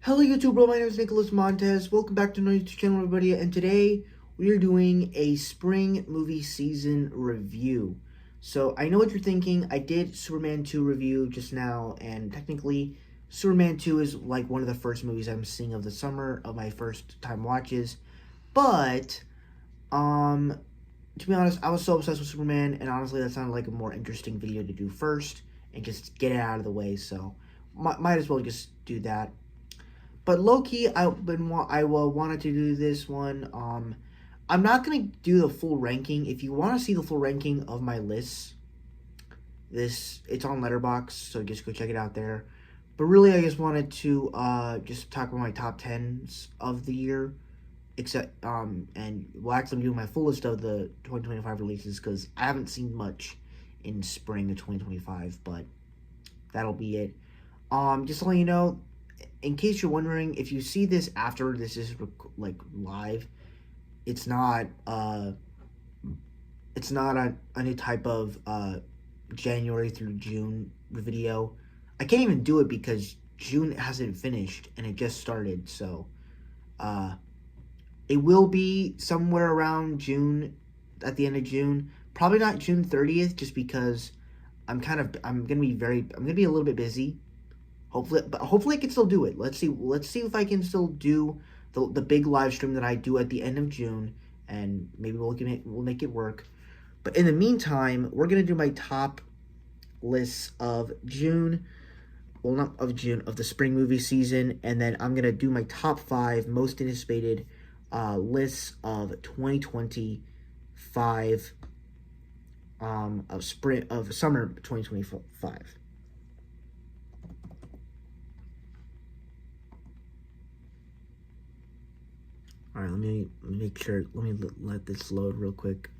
Hello YouTube bro, my name is Nicholas Montez. Welcome back to my YouTube channel everybody, and today we are doing a spring movie season review. So I know what you're thinking. I did Superman 2 review just now, and technically Superman 2 is like one of the first movies I'm seeing of the summer of my first time watches. But um to be honest, I was so obsessed with Superman, and honestly that sounded like a more interesting video to do first and just get it out of the way, so might as well just do that. But low key, I wanted to do this one. I'm not gonna do the full ranking. If you want to see the full ranking of my lists, it's on Letterboxd, so just go check it out there. But really, I just wanted to just talk about my top tens of the year, except and well, actually, I'm doing my full list of the 2025 releases because I haven't seen much in spring of 2025, but that'll be it. Just to let you know, in case you're wondering, if you see this after this is like live, it's not any type of January through June video. I can't even do it because June hasn't finished and it just started. So it will be somewhere around June, at the end of June. Probably not June 30th, just because I'm gonna be a little bit busy. Hopefully I can still do it. Let's see if I can still do the big live stream that I do at the end of June, and maybe we'll make it work. But in the meantime, we're gonna do my top lists of June. Well, not of June, of the spring movie season, and then I'm gonna do my top 5 most anticipated lists of 2025 of summer 2025. All right, let me make sure. Let me let this load real quick.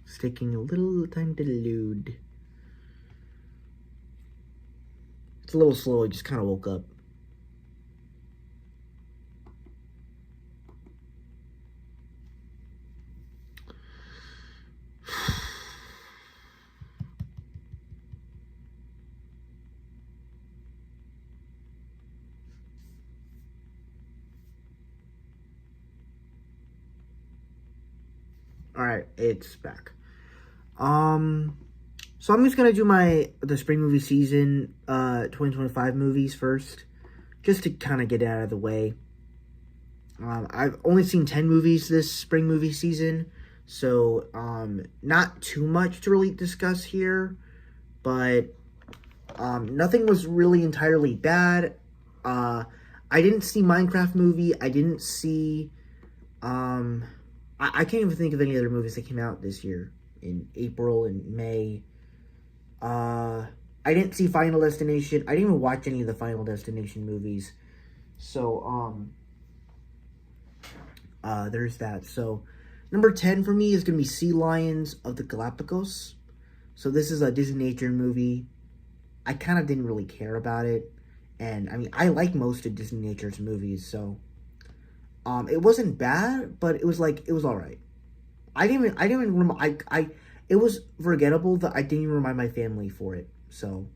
It's taking a little time to load. It's a little slow. I just kind of woke up. All right, it's back. So I'm just gonna do the spring movie season 2025 movies first, just to kind of get it out of the way. I've only seen 10 movies this spring movie season, so not too much to really discuss here, but nothing was really entirely bad. I didn't see Minecraft movie. I didn't see I can't even think of any other movies that came out this year in April and May. I didn't see Final Destination. I didn't even watch any of the Final Destination movies. So, there's that. So, number 10 for me is going to be Sea Lions of the Galapagos. So, this is a Disney nature movie. I kind of didn't really care about it. And, I mean, I like most of Disney Nature's movies, so it wasn't bad, but it was all right. It was forgettable that I didn't even remind my family for it. So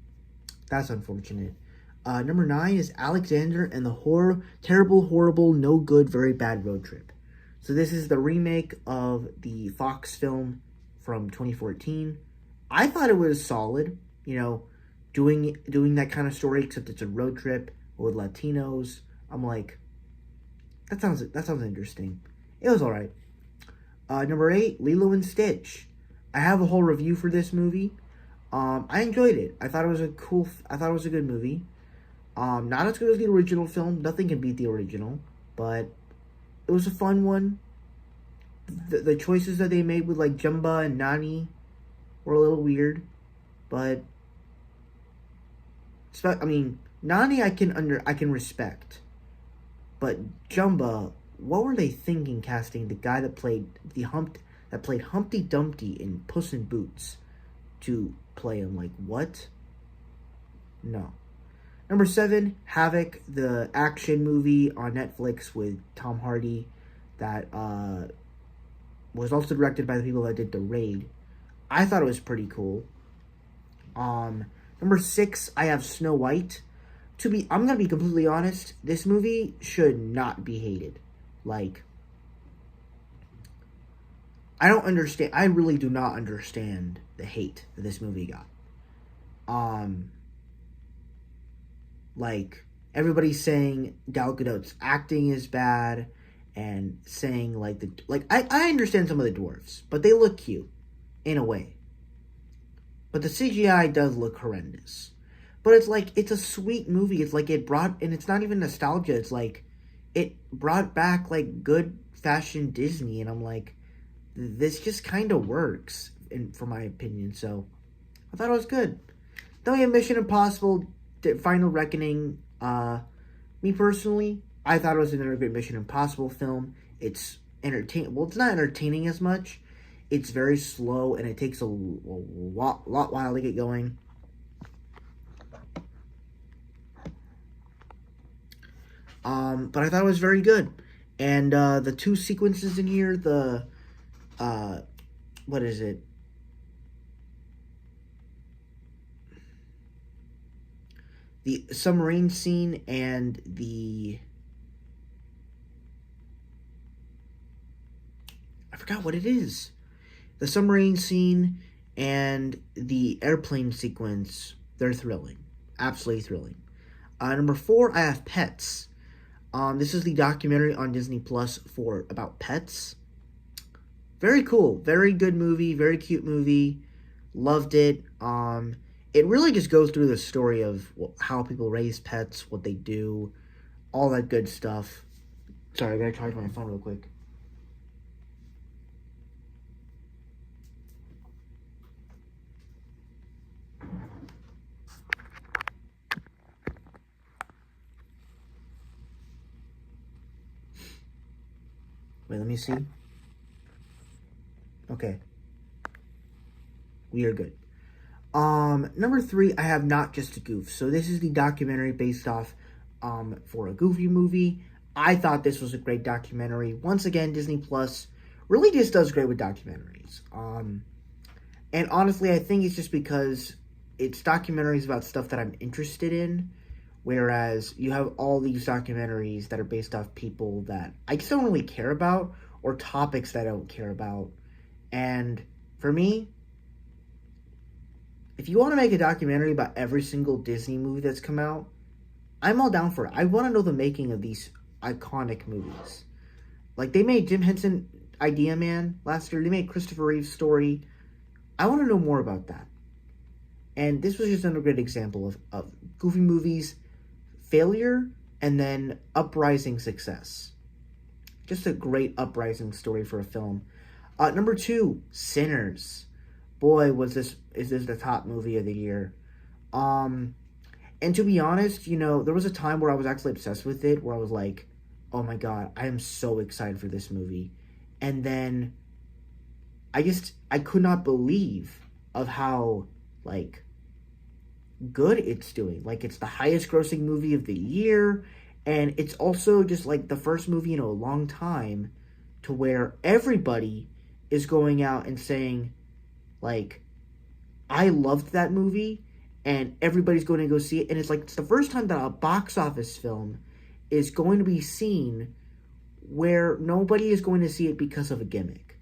that's unfortunate. Number 9 is Alexander and the Terrible, Horrible, No Good, Very Bad Road Trip. So this is the remake of the Fox film from 2014. I thought it was solid, doing that kind of story, except it's a road trip with Latinos. I'm like, that sounds interesting. It was all right. Number 8, Lilo and Stitch. I have a whole review for this movie. I enjoyed it. I thought it was a good movie. Not as good as the original film. Nothing can beat the original, but it was a fun one. The choices that they made with like Jumba and Nani were a little weird, but Nani I can respect. But Jumba, what were they thinking casting the guy that played Humpty Dumpty in Puss in Boots to play him? Like, what? No. Number 7, Havoc, the action movie on Netflix with Tom Hardy. that was also directed by the people that did The Raid. I thought it was pretty cool. Number 6, I have Snow White. I'm gonna be completely honest. This movie should not be hated. Like, I don't understand. I really do not understand the hate that this movie got. Like, everybody's saying Gal Gadot's acting is bad, and saying I understand some of the dwarfs, but they look cute in a way. But the CGI does look horrendous. But it's a sweet movie. It's like and it's not even nostalgia. It's like it brought back like good fashion Disney, and I'm like, this just kind of works, for my opinion. So I thought it was good. Then we have Mission Impossible: Final Reckoning. Me personally, I thought it was another good Mission Impossible film. It's entertaining. Well, it's not entertaining as much. It's very slow, and it takes a lot while to get going. But I thought it was very good. And the two sequences in here, what is it? The submarine scene and I forgot what it is. The submarine scene and the airplane sequence, they're thrilling. Absolutely thrilling. Number 4, I have Pets. This is the documentary on Disney Plus about pets. Very cool. Very good movie. Very cute movie. Loved it. It really just goes through the story of how people raise pets, what they do, all that good stuff. Sorry, I gotta charge my phone real quick. Wait, let me see. Okay. We are good. Number 3, I have Not Just a Goof. So this is the documentary based off for a Goofy movie. I thought this was a great documentary. Once again, Disney Plus really just does great with documentaries. And honestly, I think it's just because it's documentaries about stuff that I'm interested in, whereas you have all these documentaries that are based off people that I just don't really care about, or topics that I don't care about. And for me, if you want to make a documentary about every single Disney movie that's come out, I'm all down for it. I want to know the making of these iconic movies. Like, they made Jim Henson Idea Man last year. They made Christopher Reeve's Story. I want to know more about that. And this was just another great example of Goofy movies' failure and then uprising success. Just a great uprising story for a film. Number 2, Sinners. Boy, is this the top movie of the year. And to be honest, there was a time where I was actually obsessed with it, where I was like, oh my god, I am so excited for this movie. And then I could not believe of how, like, good it's doing. Like, it's the highest grossing movie of the year, and it's also just like the first movie in a long time to where everybody is going out and saying, like, I loved that movie, and everybody's going to go see it. And it's the first time that a box office film is going to be seen where nobody is going to see it because of a gimmick,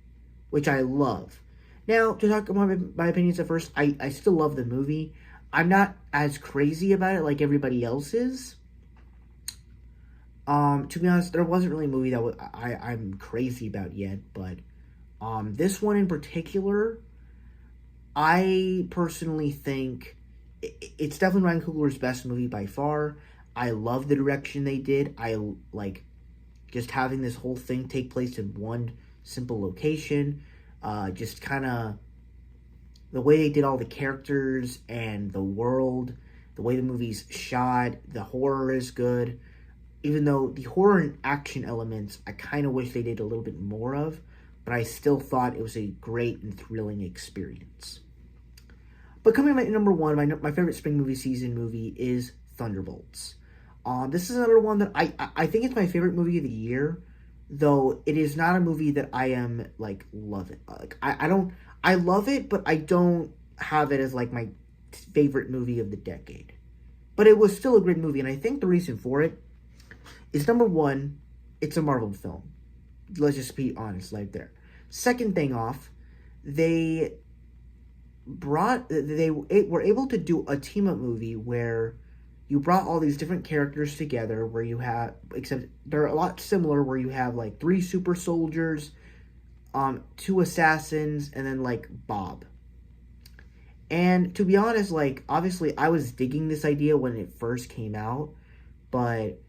which I love. Now, to talk about my opinions at first, I still love the movie. I'm not as crazy about it like everybody else is. To be honest, there wasn't really a movie that I'm crazy about yet, but this one in particular, I personally think it's definitely Ryan Coogler's best movie by far. I love the direction they did. I like just having this whole thing take place in one simple location. Just kind of the way they did all the characters and the world, the way the movie's shot, the horror is good. Even though the horror and action elements, I kind of wish they did a little bit more of, but I still thought it was a great and thrilling experience. But coming in at number 1, my favorite spring movie season movie is Thunderbolts. This is another one that I think it's my favorite movie of the year. though it is not a movie that I am like love it. Like I don't I love it, but I don't have it as like my favorite movie of the decade. But it was still a great movie, and I think the reason for it is number one, it's a Marvel film. Let's just be honest, right there. Second thing off, they were able to do a team up movie where you brought all these different characters together where you have, except they're a lot similar, where you have like three super soldiers, two assassins, and then like Bob. And to be honest, like obviously I was digging this idea when it first came out, but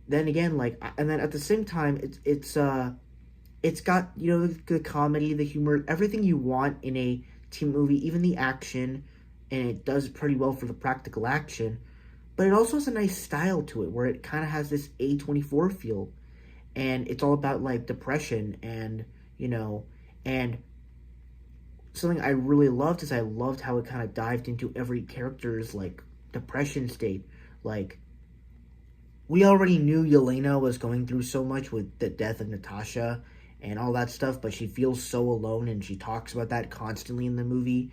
then again, like, and then at the same time, it's got, you know, the comedy, the humor, everything you want in a team movie, even the action, and it does pretty well for the practical action. But it also has a nice style to it, where it kind of has this A24 feel, and it's all about like depression, and you know, and something I really loved is I loved how it kind of dived into every character's like depression state. Like, we already knew Yelena was going through so much with the death of Natasha and all that stuff, but she feels so alone, and she talks about that constantly in the movie.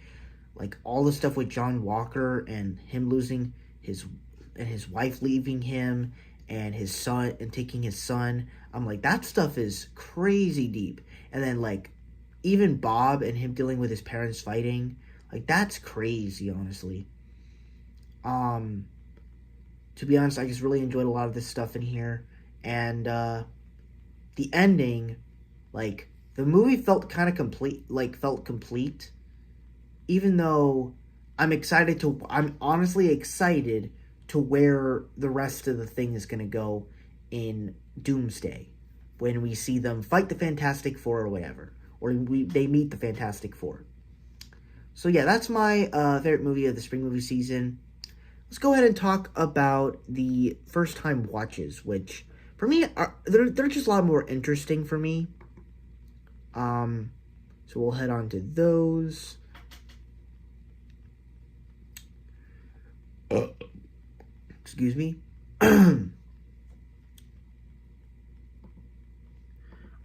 Like all the stuff with John Walker and him losing his wife leaving him, and his son, and taking his son. I'm like, that stuff is crazy deep. And then like even Bob and him dealing with his parents fighting, like that's crazy, honestly. To be honest, I just really enjoyed a lot of this stuff in here. And the ending, like the movie felt kind of complete, like felt complete, even though I'm honestly excited to where the rest of the thing is going to go in Doomsday, when we see them fight the Fantastic Four or whatever, or they meet the Fantastic Four. So yeah, that's my favorite movie of the spring movie season. Let's go ahead and talk about the first time watches, which for me they're just a lot more interesting for me. So we'll head on to those. Excuse me.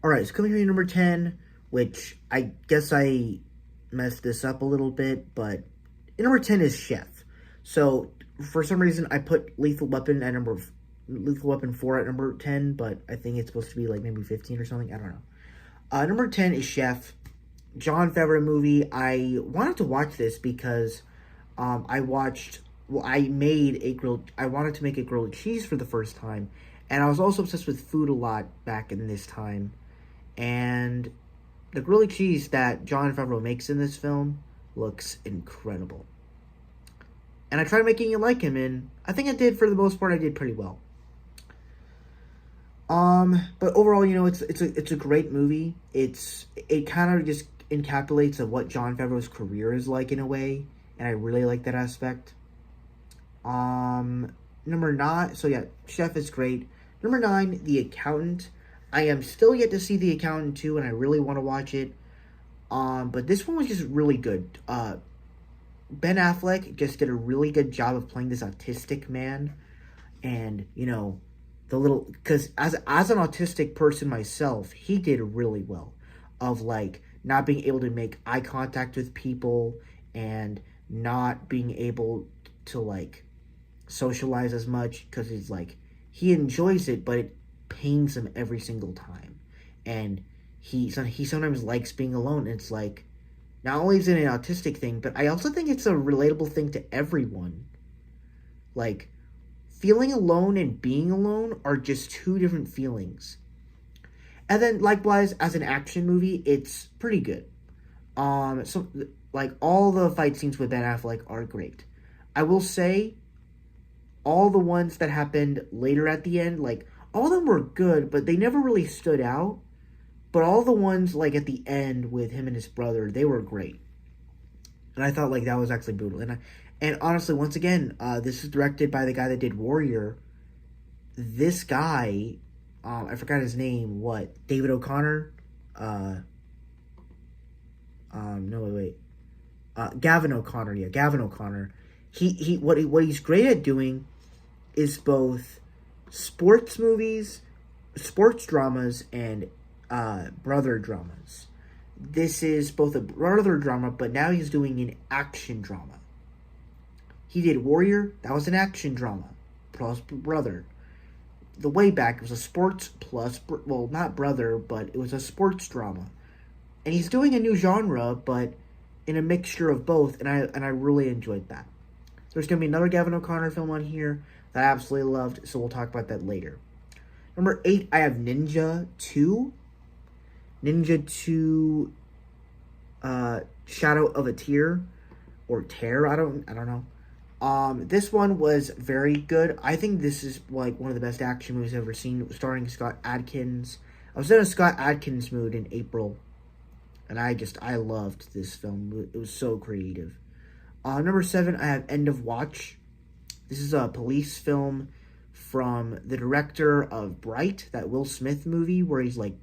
Alright, so coming here to number 10, which I guess I messed this up a little bit, but number 10 is Chef. So, for some reason, I put Lethal Weapon 4 at number 10, but I think it's supposed to be like maybe 15 or something. I don't know. Number 10 is Chef. Jon Favreau movie. I wanted to watch this because I wanted to make a grilled cheese for the first time, and I was also obsessed with food a lot back in this time. And the grilled cheese that Jon Favreau makes in this film looks incredible. And I tried making it like him, and I think I did, for the most part, I did pretty well. But overall, you know, it's a great movie. It kind of just encapsulates of what Jon Favreau's career is like in a way, and I really like that aspect. Number 9, so yeah, Chef is great. Number 9, The Accountant. I am still yet to see The Accountant 2, and I really want to watch it. But this one was just really good. Ben Affleck just did a really good job of playing this autistic man, and you know, because as an autistic person myself, he did really well of like not being able to make eye contact with people, and not being able to like socialize as much, because it's like he enjoys it, but it pains him every single time, and he sometimes likes being alone. It's like, not only is it an autistic thing, but I also think it's a relatable thing to everyone. Like, feeling alone and being alone are just two different feelings. And then likewise, as an action movie, it's pretty good. So like all the fight scenes with Ben Affleck are great. I will say, all the ones that happened later at the end, like all of them were good, but they never really stood out. But all the ones like at the end with him and his brother, they were great. And I thought like that was actually brutal. And honestly, once again, this is directed by the guy that did Warrior. This guy, I forgot his name. What? David O'Connor? Gavin O'Connor. Yeah, Gavin O'Connor. What he's great at doing is both sports movies sports dramas and brother dramas. This is both a brother drama, but now he's doing an action drama. He did Warrior, that was an action drama, plus brother. The way back, it was a sports plus, well, not brother, but it was a sports drama. And he's doing a new genre, but in a mixture of both, and I really enjoyed that. There's going to be another Gavin O'Connor film on here that I absolutely loved, so we'll talk about that later. Number 8, I have Ninja 2. Ninja 2 Shadow of a Tear, or Tear, I don't know. This one was very good. I think this is like one of the best action movies I've ever seen, starring Scott Adkins. I was in a Scott Adkins mood in April, and I loved this film. It was so creative. Number 7, I have End of Watch. This is a police film from the director of Bright, that Will Smith movie where he's like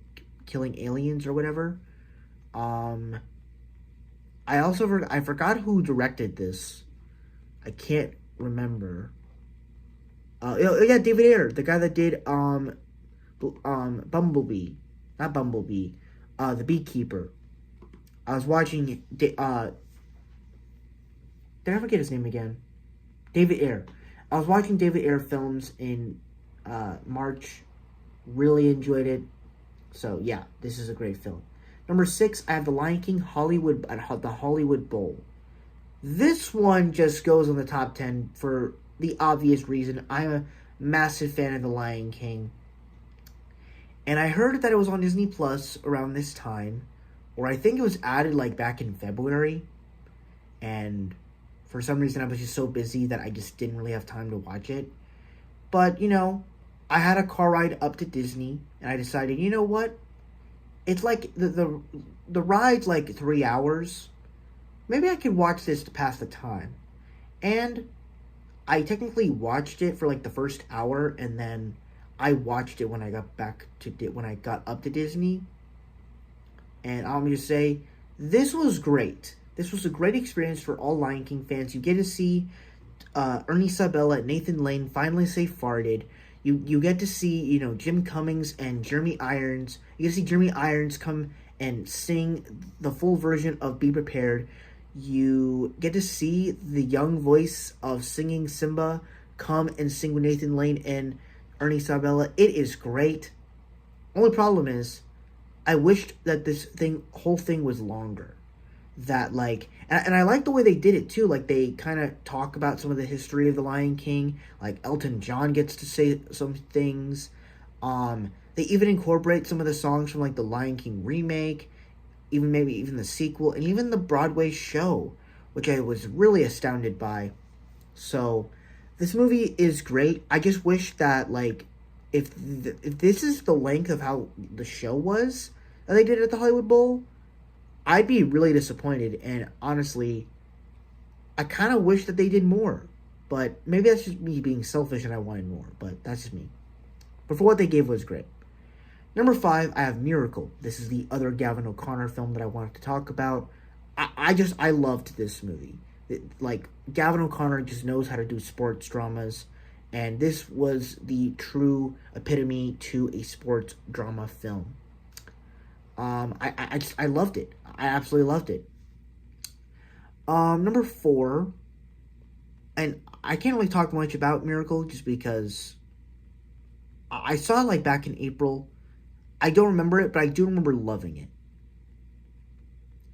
killing aliens or whatever. I forgot who directed this. I can't remember. Yeah, David Ayer, the guy that did Bumblebee, not Bumblebee, The Beekeeper. I was watching. Did I forget his name again? David Ayer. I was watching David Ayer films in March. Really enjoyed it. So yeah, this is a great film. Number 6, I have The Lion King Hollywood at the Hollywood Bowl. This one just goes on the top 10 for the obvious reason. I'm a massive fan of The Lion King. And I heard that it was on Disney Plus around this time, or I think it was added like back in February. And for some reason I was just so busy that I just didn't really have time to watch it. But, I had a car ride up to Disney, and I decided, you know what? It's like the ride's like 3 hours. Maybe I could watch this to pass the time. And I technically watched it for like the first hour, and then I watched it when I got up to Disney. And I'm going to say, this was great. This was a great experience for all Lion King fans. You get to see Ernie Sabella and Nathan Lane finally say farted. You get to see, Jim Cummings and Jeremy Irons. You get to see Jeremy Irons come and sing the full version of Be Prepared. You get to see the young voice of singing Simba come and sing with Nathan Lane and Ernie Sabella. It is great. Only problem is, I wished that this whole thing was longer. That and I like the way they did it too. Like, they kind of talk about some of the history of the Lion King. Like, Elton John gets to say some things. They even incorporate some of the songs from like the Lion King remake, maybe even the sequel, and even the Broadway show, which I was really astounded by. So this movie is great. I just wish that if this is the length of how the show was that they did at the Hollywood Bowl, I'd be really disappointed, and honestly, I kind of wish that they did more. But maybe that's just me being selfish and I wanted more, but that's just me. But for what they gave, was great. Number 5, I have Miracle. This is the other Gavin O'Connor film that I wanted to talk about. I loved this movie. Gavin O'Connor just knows how to do sports dramas, and this was the true epitome to a sports drama film. I loved it. I absolutely loved it. Number 4, and I can't really talk much about Miracle just because I saw it back in April. I don't remember it, but I do remember loving it.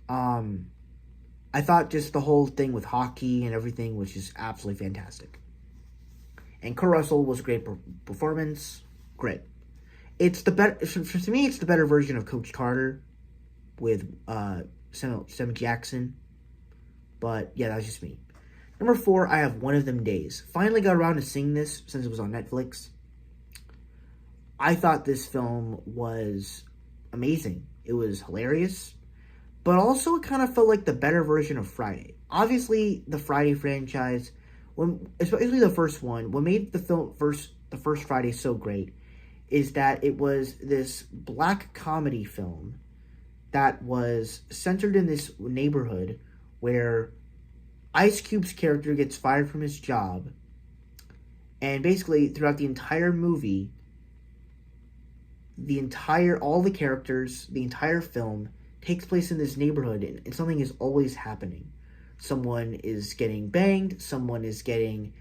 I thought just the whole thing with hockey and everything was just absolutely fantastic. And Kurt Russell was a great performance. Great. It's the better, for me, it's the better version of Coach Carter with Samuel Jackson. But yeah, that's just me. Number 4, I have One of Them Days. Finally got around to seeing this since it was on Netflix. I thought this film was amazing. It was hilarious, but also it kind of felt like the better version of Friday. Obviously, the Friday franchise, especially the first one, what made the first Friday so great is that it was this black comedy film that was centered in this neighborhood where Ice Cube's character gets fired from his job, and basically throughout the entire movie, all the characters, the entire film takes place in this neighborhood, and something is always happening. Someone is getting banged, someone is getting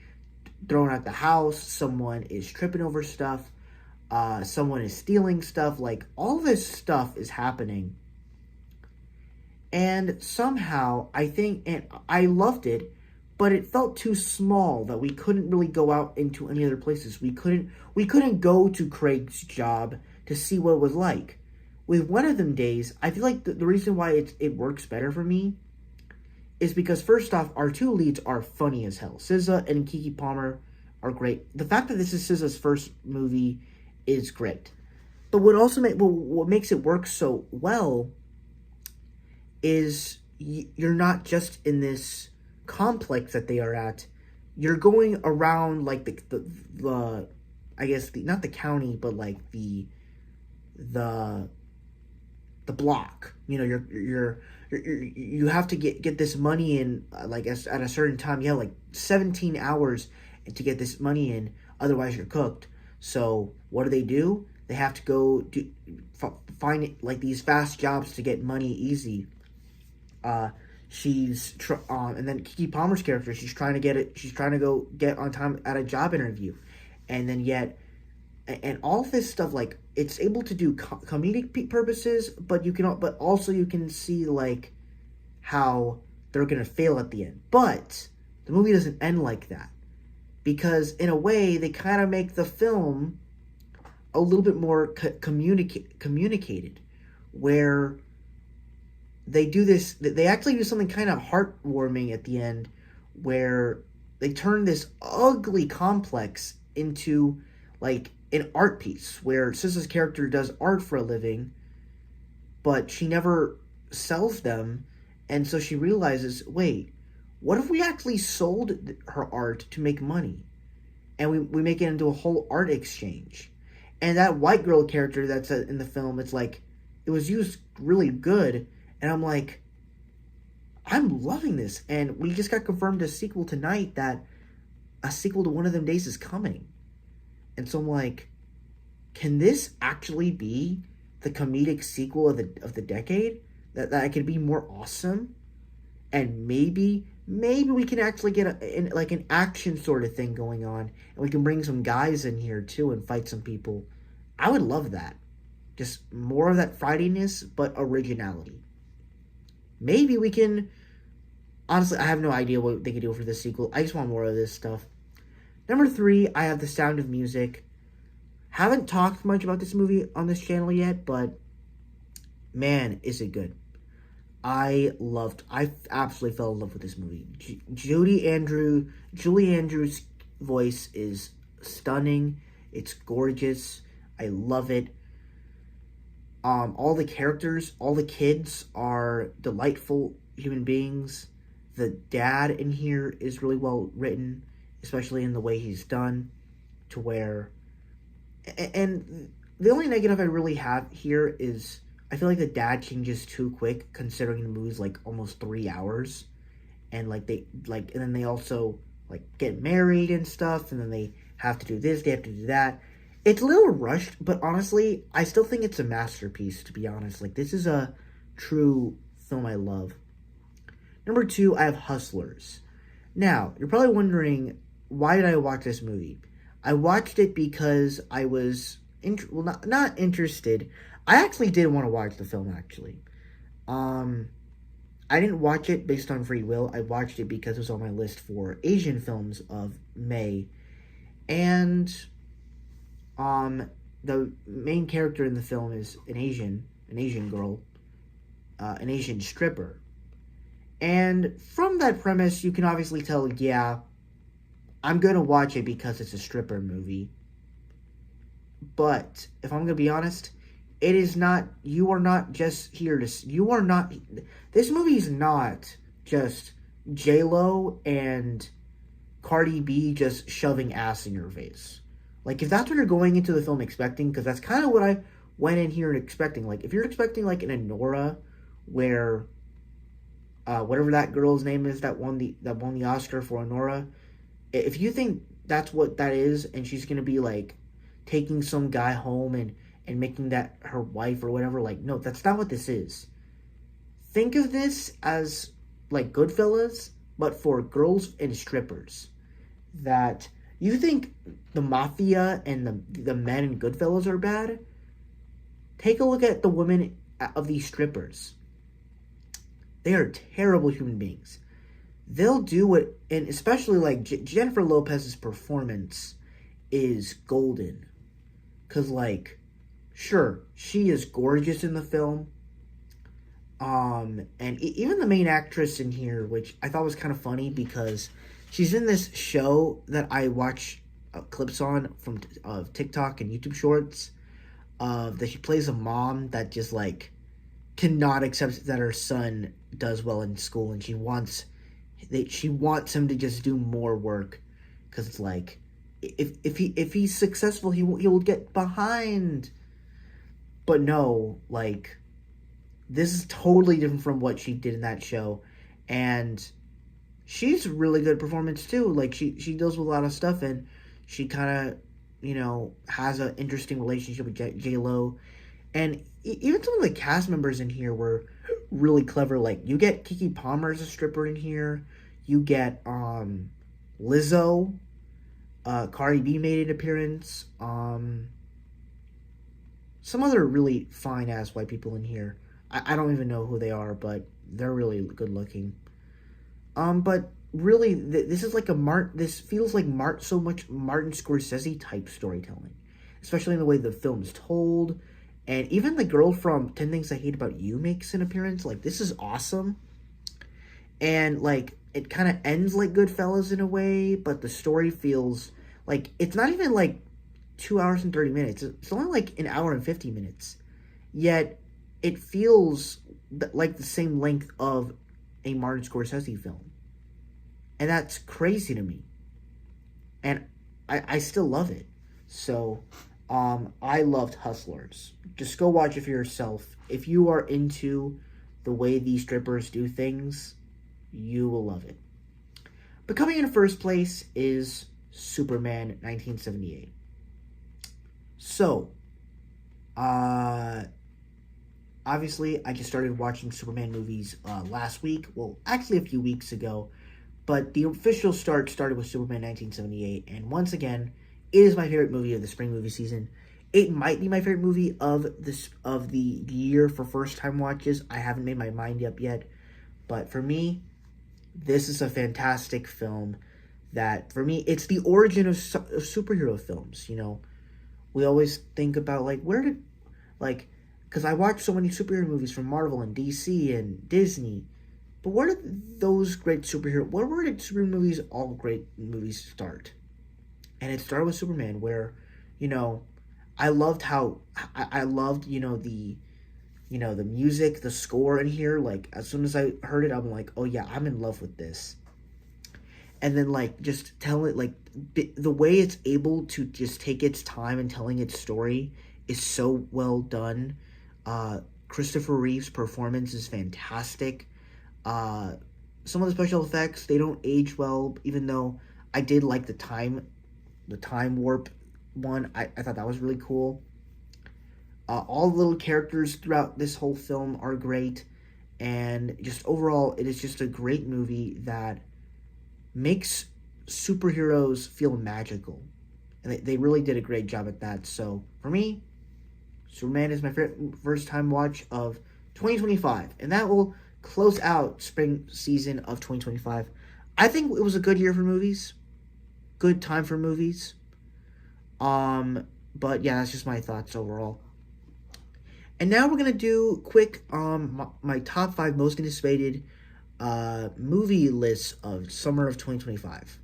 thrown out the house, someone is tripping over stuff, someone is stealing stuff. Like, all this stuff is happening. And somehow, I think, and I loved it, but it felt too small that we couldn't really go out into any other places. We couldn't go to Craig's job to see what it was like. With One of Them Days, I feel like the reason why it works better for me is because, first off, our two leads are funny as hell. SZA and Keke Palmer are great. The fact that this is SZA's first movie is great. But what makes it work so well is you're not just in this complex that they are at. You're going around, like, the I guess not the county, but like the block. You know, you have to get this money in, like, at a certain time. You have like 17 hours to get this money in, otherwise you're cooked. So what do? They have to go find like these fast jobs to get money easy. And then Keke Palmer's character, she's trying to go get on time at a job interview, and then and all this stuff, like, it's able to do comedic purposes, but also you can see, like, how they're gonna fail at the end. But the movie doesn't end like that, because in a way they kind of make the film a little bit more communicated, where they do this. They actually do something kind of heartwarming at the end, where they turn this ugly complex into, like, an art piece, where SZA's character does art for a living, but she never sells them, and so she realizes, wait, what if we actually sold her art to make money, and we make it into a whole art exchange? And that white girl character that's in the film, it's like, it was used really good. And I'm like, I'm loving this. And we just got confirmed a sequel tonight, that a sequel to One of Them Days is coming. And so I'm like, can this actually be the comedic sequel of the decade? That could be more awesome? And maybe we can actually get an action sort of thing going on. And we can bring some guys in here too and fight some people. I would love that. Just more of that Fridayness, but originality. Maybe we can... Honestly, I have no idea what they could do for this sequel. I just want more of this stuff. Number 3, I have The Sound of Music. Haven't talked much about this movie on this channel yet, but man, is it good. I absolutely fell in love with this movie. Julie Andrews' voice is stunning. It's gorgeous. I love it. All the characters, all the kids are delightful human beings. The dad in here is really well written, especially in the way he's done, to where... And the only negative I really have here is I feel like the dad changes too quick, considering the movie's like almost 3 hours. And and then they also like get married and stuff, and then they have to do this, they have to do that. It's a little rushed, but honestly, I still think it's a masterpiece, to be honest. Like, this is a true film I love. Number 2, I have Hustlers. Now, you're probably wondering, why did I watch this movie? I watched it because I was, not interested. I actually did want to watch the film, actually. I didn't watch it based on free will. I watched it because it was on my list for Asian films of May. And... the main character in the film is an Asian girl, an Asian stripper. And from that premise, you can obviously tell, yeah, I'm going to watch it because it's a stripper movie. But, if I'm going to be honest, this movie is not just J-Lo and Cardi B just shoving ass in your face. Like, if that's what you're going into the film expecting, because that's kind of what I went in here expecting. Like, if you're expecting, like, an Anora, where, whatever that girl's name is that won the Oscar for Anora, if you think that's what that is, and she's going to be, like, taking some guy home and and making that her wife or whatever. Like, no, that's not what this is. Think of this as like Goodfellas, but for girls and strippers. That you think the mafia and the men in Goodfellas are bad? Take a look at the women of these strippers. They are terrible human beings. They'll do it, and especially like Jennifer Lopez's performance is golden. Cause like, sure, she is gorgeous in the film. And even the main actress in here, which I thought was kind of funny because she's in this show that I watch clips on from TikTok and YouTube Shorts. That she plays a mom that just like cannot accept that her son does well in school, and she wants him to just do more work because it's like if he's successful he will get behind. But no, like, this is totally different from what she did in that show, and she's a really good performance too. Like, she deals with a lot of stuff, and she kind of, has an interesting relationship with J Lo, and even some of the cast members in here were really clever. Like, you get Keke Palmer as a stripper in here, you get Lizzo, Cardi B made an appearance, some other really fine ass white people in here. I don't even know who they are, but they're really good looking. But really, this is like this feels like so much Martin Scorsese type storytelling, especially in the way the film is told. And even the girl from 10 Things I Hate About You makes an appearance. Like, this is awesome. And like, it kind of ends like Goodfellas in a way, but the story feels like it's not even like 2 hours and 30 minutes. It's only like an hour and 50 minutes. Yet it feels like the same length of a Martin Scorsese film. And that's crazy to me. And I still love it. So, I loved Hustlers. Just go watch it for yourself. If you are into the way these strippers do things, you will love it. But coming in first place is Superman 1978. So, obviously, I just started watching Superman movies last week. Well, actually a few weeks ago. But the official start started with Superman 1978. And once again, it is my favorite movie of the spring movie season. It might be my favorite movie of the year for first time watches. I haven't made my mind up yet. But for me, this is a fantastic film that, for me, it's the origin of superhero films, We always think about, because I watch so many superhero movies from Marvel and DC and Disney. But where did those great where did superhero movies, all great movies, start? And it started with Superman, where, I loved the music, the score in here. Like, as soon as I heard it, I'm like, oh yeah, I'm in love with this. And then, like, just tell it, like, the way it's able to just take its time in telling its story is so well done. Christopher Reeve's performance is fantastic. Some of the special effects, they don't age well, even though I did like the time warp one. I thought that was really cool. All the little characters throughout this whole film are great, and just overall, it is just a great movie that makes superheroes feel magical, and they really did a great job at that. So for me, Superman is my first time watch of 2025, and that will close out spring season of 2025. I think it was a good year for movies, good time for movies. But yeah, that's just my thoughts overall. And now we're gonna do quick my top 5 most anticipated movie lists of summer of 2025.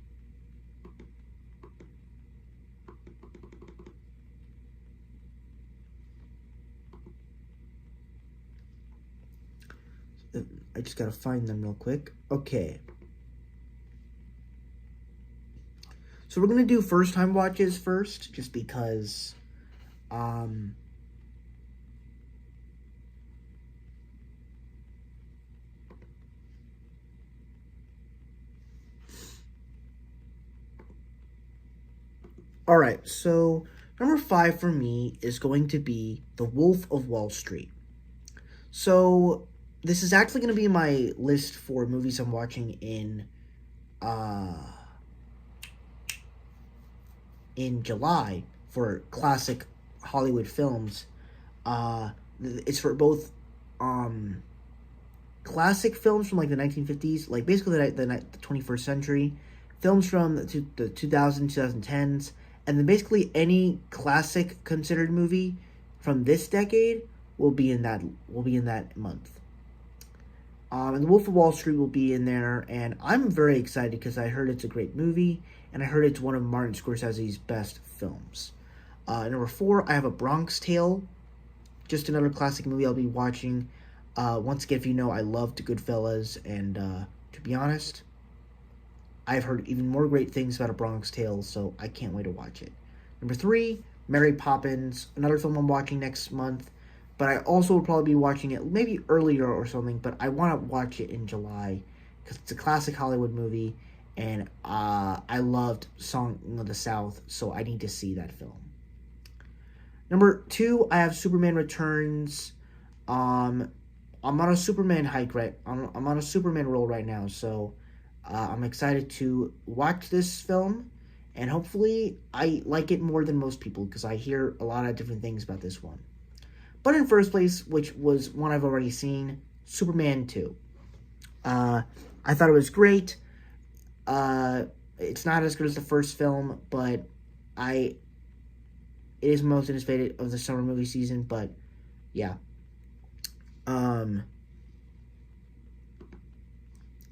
I just gotta find them real quick. Okay. So we're gonna do first time watches first, just because alright, so Number 5 for me is going to be The Wolf of Wall Street. So this is actually going to be my list for movies I'm watching uh in July for classic Hollywood films. It's for both um classic films from like the 1950s, like basically the 21st century, films from the 2000s, 2010s, and then basically any classic considered movie from this decade will be in that month. And The Wolf of Wall Street will be in there, and I'm very excited because I heard it's a great movie, and I heard it's one of Martin Scorsese's best films. Number 4, I have A Bronx Tale, just another classic movie I'll be watching. Once again, if you know, I loved Goodfellas, and to be honest, I've heard even more great things about A Bronx Tale, so I can't wait to watch it. Number 3, Mary Poppins, another film I'm watching next month, but I also will probably be watching it maybe earlier or something, but I want to watch it in July because it's a classic Hollywood movie, and I loved Song of the South, so I need to see that film. Number 2, I have Superman Returns. I'm on a Superman hike I'm on a Superman roll right now, so I'm excited to watch this film, and hopefully I like it more than most people because I hear a lot of different things about this one. But in first place, which was one I've already seen, Superman 2. I thought it was great. It's not as good as the first film, but it is most anticipated of the summer movie season, but yeah.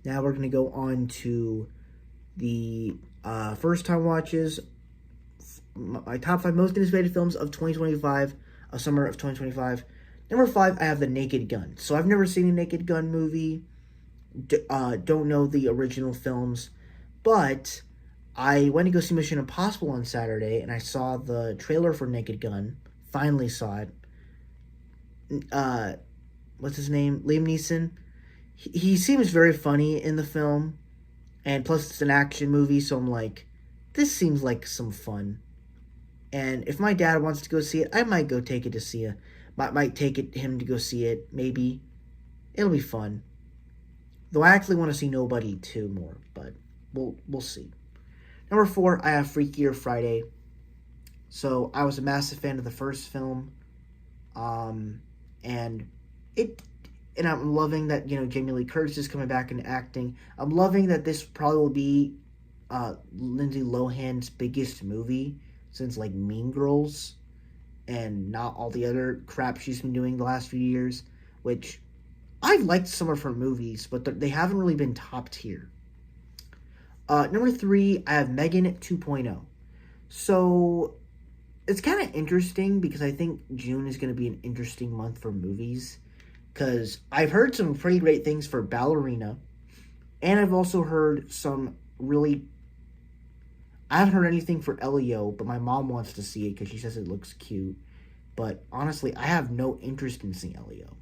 Now we're going to go on to the first time watches. My top 5 most anticipated films of 2025, a summer of 2025. Number 5, I have The Naked Gun. So I've never seen a Naked Gun movie. Don't know the original films, but I went to go see Mission Impossible on Saturday, and I saw the trailer for Naked Gun. Finally saw it. What's his name? Liam Neeson. He seems very funny in the film, and plus it's an action movie, so I'm like, this seems like some fun. And if my dad wants to go see it, I might go take it to see it. Might take him to go see it. Maybe it'll be fun. Though I actually want to see Nobody 2 more, but we'll see. Number 4, I have Freakier Friday. So I was a massive fan of the first film, and I'm loving that Jamie Lee Curtis is coming back and acting. I'm loving that this probably will be Lindsay Lohan's biggest movie since like Mean Girls, and not all the other crap she's been doing the last few years, which I've liked some of her movies, but they haven't really been top tier. Number 3, I have Megan 2.0. So it's kind of interesting because I think June is going to be an interesting month for movies, because I've heard some pretty great things for Ballerina, and I've also heard some really... I haven't heard anything for Elio, but my mom wants to see it because she says it looks cute. But honestly, I have no interest in seeing Elio.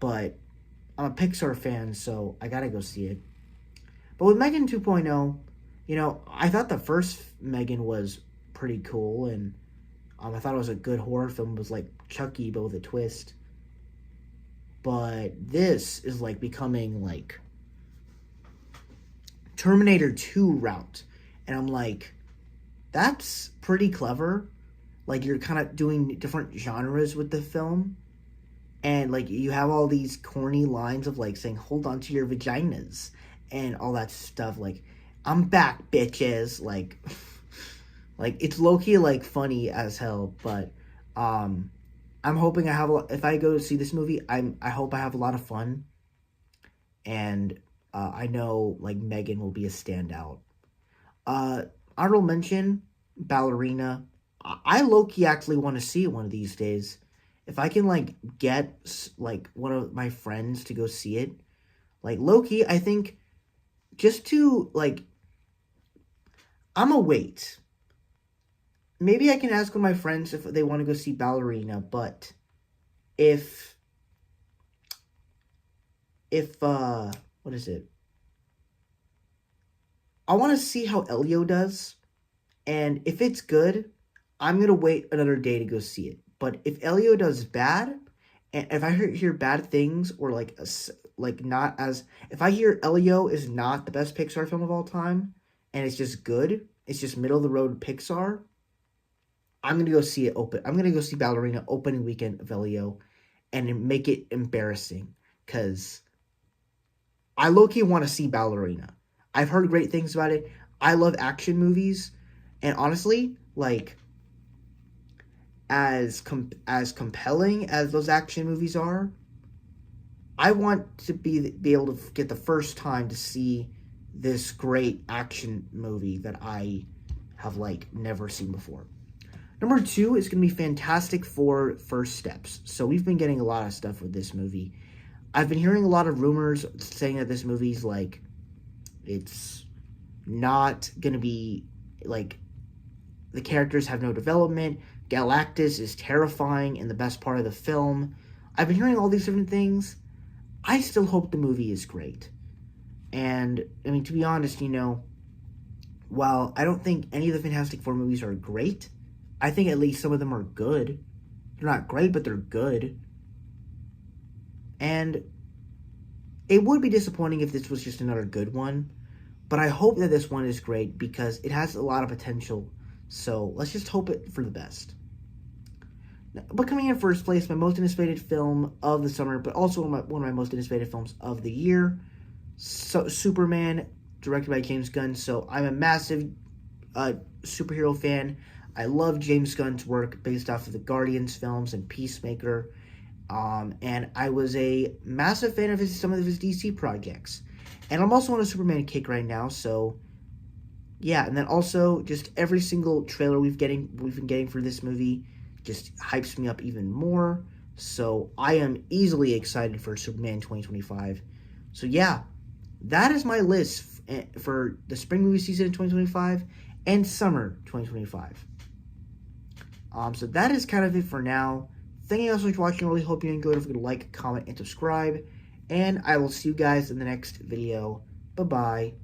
But I'm a Pixar fan, so I gotta go see it. But with Megan 2.0, I thought the first Megan was pretty cool, and I thought it was a good horror film. It was like Chucky, but with a twist. But this is like becoming like Terminator 2 route. And I'm like, that's pretty clever. Like, you're kind of doing different genres with the film. And, like, you have all these corny lines of, like, saying, hold on to your vaginas. And all that stuff. Like, I'm back, bitches. Like, it's low-key, like, funny as hell. But, I'm hoping if I go see this movie, I hope I have a lot of fun. And, I know, like, Megan will be a standout. Honorable mention, Ballerina. I low-key actually want to see it one of these days. If I can, like, get, like, one of my friends to go see it. Like, low-key, I think, just to, like, I'm a wait. Maybe I can ask one of my friends if they want to go see Ballerina, but what is it? I want to see how Elio does, and if it's good, I'm going to wait another day to go see it. But if Elio does bad, and if I hear bad things, or like not as, if I hear Elio is not the best Pixar film of all time, and it's just good, it's just middle of the road Pixar, I'm gonna go see it open. I'm gonna go see Ballerina opening weekend of Elio, and make it embarrassing, because I low-key want to see Ballerina. I've heard great things about it. I love action movies, and honestly, like, as compelling as those action movies are, I want to be able to get the first time to see this great action movie that I have like never seen before. Number 2 is going to be Fantastic Four First Steps. So we've been getting a lot of stuff with this movie. I've been hearing a lot of rumors saying that this movie's like, it's not going to be like, the characters have no development. Galactus is terrifying in the best part of the film. I've been hearing all these different things. I still hope the movie is great. And, I mean, to be honest, while I don't think any of the Fantastic Four movies are great, I think at least some of them are good. They're not great, but they're good. And it would be disappointing if this was just another good one. But I hope that this one is great because it has a lot of potential. So let's just hope it for the best. But coming in first place, my most anticipated film of the summer, but also one of my most anticipated films of the year, Superman, directed by James Gunn. So I'm a massive superhero fan. I love James Gunn's work based off of the Guardians films and Peacemaker. And I was a massive fan of some of his DC projects. And I'm also on a Superman kick right now, so yeah. And then also, just every single trailer we've been getting for this movie just hypes me up even more. So I am easily excited for Superman 2025. So yeah, that is my list for the spring movie season in 2025 and summer 2025. So that is kind of it for now. Thank you guys so much for watching. I really hope you enjoyed. Don't forget to like, comment, and subscribe. And I will see you guys in the next video. Bye-bye.